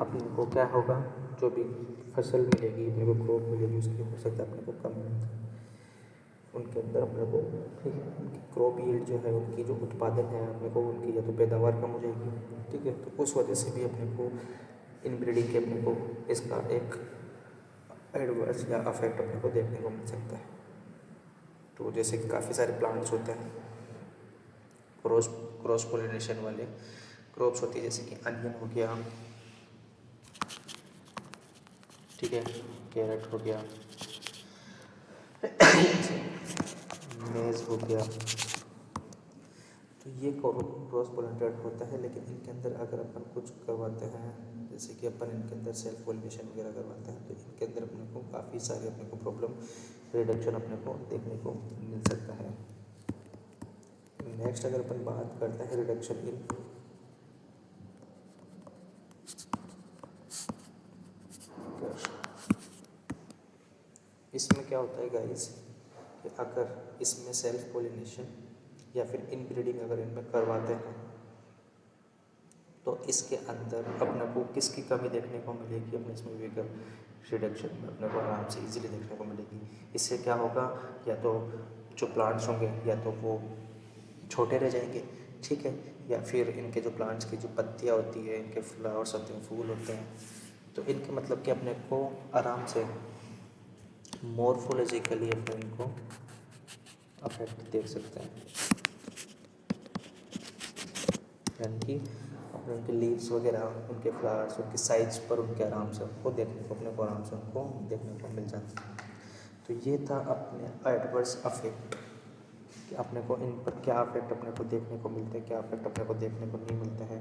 अपने को क्या होगा, जो भी फसल मिलेगी अपने को, क्रॉप मिलेगी, उसकी हो सकता है अपने को कम मिलता है, उनके अंदर अपने को उनकी क्रॉप यील्ड जो है, उनकी जो उत्पादन है अपने को, उनकी या तो पैदावार कम हो जाएगी, ठीक है। तो उस वजह से भी अपने को इनब्रीडिंग के अपने को इसका एक एडवर्स या अफेक्ट अपने को देखने को मिल सकता है। तो जैसे कि काफ़ी सारे प्लांट्स होते हैं क्रॉस पोलिनेशन वाले क्रॉप्स होती है, जैसे कि अनियन हो गया, ठीक है, कैरेट हो गया, मेज हो गया। तो ये क्रॉस पोलिनेटेड होता है, लेकिन इनके अंदर अगर अपन कुछ करवाते हैं, जैसे कि अपन इनके अंदर सेल्फ पोलिनेशन वगैरह करवाते हैं, तो इनके अंदर अपने को काफ़ी सारे अपने को प्रॉब्लम रिडक्शन अपने को देखने को मिल सकता है। नेक्स्ट अगर अपन बात करते हैं रिडक्शन इन इसमें क्या होता है गाइस, कि अगर इसमें सेल्फ पोलिनेशन या फिर इनब्रीडिंग अगर इनमें करवाते हैं तो इसके अंदर अपने को किसकी कमी देखने को मिलेगी, अपने इसमें विगम रिडक्शन में अपने को आराम से इजीली देखने को मिलेगी। इससे क्या होगा, या तो जो प्लांट्स होंगे या तो वो छोटे रह जाएंगे, ठीक है, या फिर इनके जो प्लांट्स की जो पत्तियाँ होती है, इनके फ्लावर्स होते हैं, फूल होते हैं, तो इनके मतलब कि अपने को आराम से मॉर्फोलॉजिकली अपने इनको अफेक्ट देख सकते हैं, यानी कि अपने उनके लीव्स वगैरह, उनके फ्लावर्स, उनके साइज पर उनके आराम से उनको देखने को अपने को आराम से उनको देखने को मिल जाता है। तो ये था अपने एडवर्स अफेक्ट, कि अपने को इन पर क्या अफेक्ट अपने को देखने को मिलते हैं, क्या अफेक्ट अपने को देखने को नहीं मिलते हैं।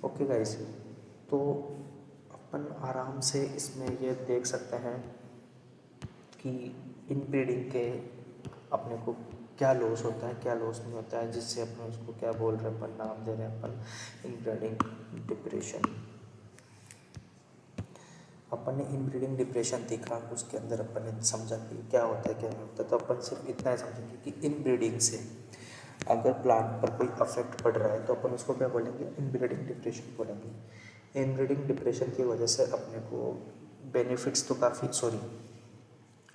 ओके गाइस, तो अपन आराम से इसमें ये देख सकते हैं कि इनब्रीडिंग के अपने को क्या लॉस होता है, क्या लॉस नहीं होता है, जिससे अपन उसको क्या बोल रहे हैं, अपन नाम दे रहे हैं अपन इनब्रीडिंग डिप्रेशन। अपन ने इनब्रीडिंग डिप्रेशन देखा, उसके अंदर अपन ने समझा कि क्या होता है क्या नहीं होता। तो अपन सिर्फ इतना ही समझेंगे कि इनब्रीडिंग से अगर प्लांट पर कोई अफेक्ट पड़ रहा है तो अपन उसको क्या बोलेंगे, इनब्रीडिंग डिप्रेशन बोलेंगे। इनब्रीडिंग डिप्रेशन की वजह से अपने को बेनिफिट्स तो काफ़ी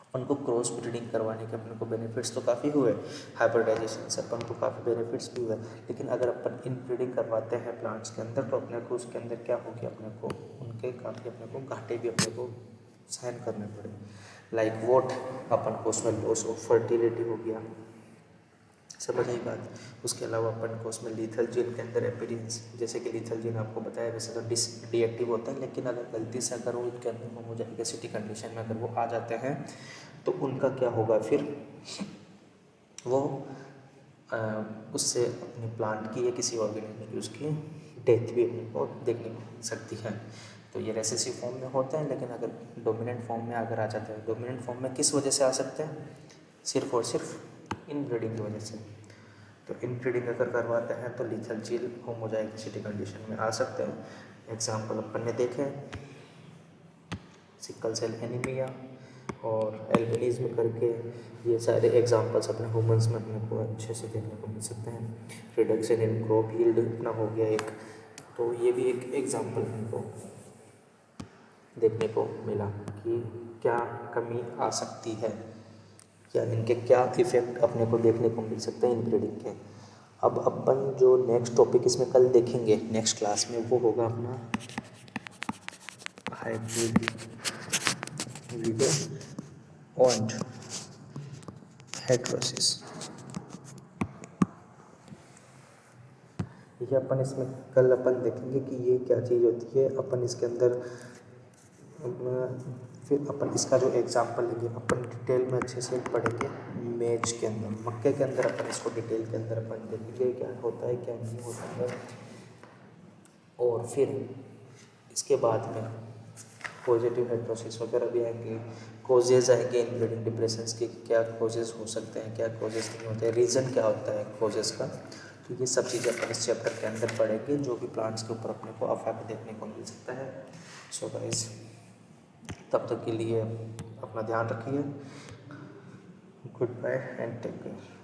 अपन को क्रॉस ब्रीडिंग करवाने के अपने को बेनिफिट्स तो काफ़ी हुए, हाइब्रिडाइजेशन से अपन को काफ़ी बेनिफिट्स भी हुए। लेकिन अगर अपन इन ब्रीडिंग करवाते हैं प्लांट्स के अंदर तो अपने को उसके अंदर क्या हो गया, अपने को उनके काफ़ी अपने को घाटे भी अपने को सहन करने पड़े। लाइक वोट अपन को उसमें लॉस ऑफ फर्टिलिटी हो गया, समझ आई बात। उसके अलावा अपन को उसमें लीथल जीन के अंदर अपीयरेंस, जैसे कि लीथल जीन आपको बताया वैसे तो डिएक्टिव होता है, लेकिन अगर गलती से अगर वो इनके अंदर होमोजाइगोसिटी कंडीशन में अगर वो आ जाते हैं तो उनका क्या होगा, फिर वो उससे अपने प्लांट की या किसी ऑर्गेनिज्म की उसकी डेथ भी अपने को देखने को मिल सकती है। तो ये रेसेसिव फॉर्म में होता है, लेकिन अगर डोमिनेंट फॉर्म में अगर आ जाता है, डोमिनेंट फॉर्म में किस वजह से आ सकते हैं, सिर्फ और सिर्फ इनब्रीडिंग की वजह से। तो इनब्रीडिंग अगर करवाते हैं तो लीथल जीन होमोजाइगोसिटी कंडीशन में आ सकते हैं। एग्जाम्पल अपन ने देखे, सिकल सेल एनीमिया और एल्बिनिज्म करके, ये सारे एग्जांपल्स अपने ह्यूमंस में अपने को अच्छे से देखने को मिल सकते हैं। रिडक्शन इन क्रॉप यील्ड अपना हो गया एक, तो ये भी एक एग्जांपल हमको देखने को मिला कि क्या कमी आ सकती है या इनके क्या इफ़ेक्ट अपने को देखने को मिल सकते हैं इनब्रीडिंग के। अब अपन जो नेक्स्ट टॉपिक इसमें कल देखेंगे नेक्स्ट क्लास में, वो होगा अपना हाइब्रिड और हेटेरोसिस। ये अपन इसमें कल अपन देखेंगे कि ये क्या चीज़ होती है। अपन इसके अंदर फिर अपन इसका जो एग्जाम्पल लेंगे अपन डिटेल में अच्छे से पढ़ेंगे। मैच के अंदर, मक्के के अंदर अपन इसको डिटेल के अंदर अपन देखेंगे क्या होता है क्या नहीं होता है। और फिर इसके बाद में पॉजिटिव हाइड्रोसिस वगैरह भी आएंगे, कोजेज़ आएंगे इनब्रीडिंग डिप्रेशंस के, क्या कोजेज़ हो सकते हैं क्या कोजेज़ नहीं होते हैं, रीज़न क्या होता है कोजेज़ का। तो ये सब चीज़ें अपन इस चैप्टर के अंदर पढ़ेंगे जो भी प्लांट्स के ऊपर अपने को अफेक्ट देखने को मिल सकता है। सो गाइस, तब तक के लिए अपना ध्यान रखिए। Goodbye and take care.